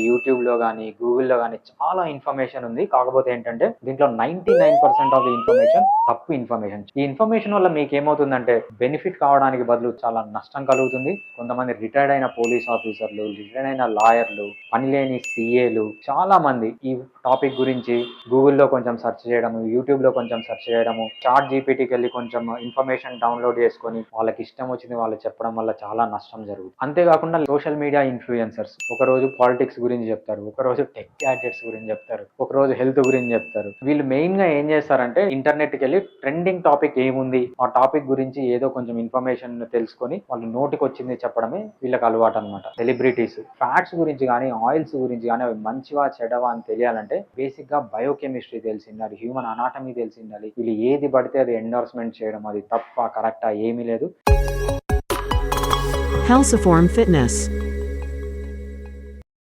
యూట్యూబ్‌లో గాని, గూగుల్‌లో గాని చాలా ఇన్ఫర్మేషన్ ఉంది. కాకపోతే ఏంటంటే దీంట్లో 99% ఆఫ్ ది ఇన్ఫర్మేషన్ తప్పు ఇన్ఫర్మేషన్. ఈ ఇన్ఫర్మేషన్ వల్ల మీకేమవుతుందంటే బెనిఫిట్ కావడానికి బదులు చాలా నష్టం కలుగుతుంది. కొంతమంది రిటైర్డ్ అయిన పోలీస్ ఆఫీసర్‌లు, రిటైర్డ్ అయిన లాయర్‌లు, పనిలేని సీఏలు చాలా మంది ఈ టాపిక్ గురించి గూగుల్‌లో కొంచెం సెర్చ్ చేయడము, యూట్యూబ్‌లో కొంచెం సెర్చ్ చేయడము, చాట్ జీపీటీకెళ్ళి కొంచెం ఇన్ఫర్మేషన్ డౌన్‌లోడ్ చేసుకొని వాళ్ళకి ఇష్టం వచ్చింది వాళ్ళు చెప్పడం వల్ల చాలా నష్టం జరుగుతుంది. అంతేకాకుండా సోషల్ మీడియా ఇన్‌ఫ్లుయెన్సర్స్ ఒకరోజు పాలిటిక్స్ గురించి చెప్తారు, ఒకరోజు టెక్ గ్యాడ్జెట్స్ గురించి చెప్తారు, ఒకరోజు హెల్త్ గురించి చెప్తారు. వీళ్ళు మెయిన్‌గా ఏం చేస్తారంటే ఇంటర్నెట్‌కెళ్ళి ట్రెండింగ్ టాపిక్ ఏముంది, ఆ టాపిక్ గురించి ఏదో కొంచెం ఇన్ఫర్మేషన్ తెలుసుకొని వాళ్ళు నోటికొచ్చింది చెప్పడమే వీళ్ళకి అలవాటనమాట. సెలబ్రిటీస్ ఫ్యాట్స్ గురించి గానీ, ఆయిల్స్ గురించి గానీ అవి మంచివా, చెడ్డవా అని తెలియాలంటే బేసిక్‌గా బయోకెమిస్ట్రీ తెలిసుండాలి, హ్యూమన్ అనాటమీ తెలిసుండాలి. వీళ్ళు ఏది పడితే అది ఎండోర్స్‌మెంట్ చేయడం అది తప్పా, కరెక్టా ఏమీ లేదు. Healthiform Fitness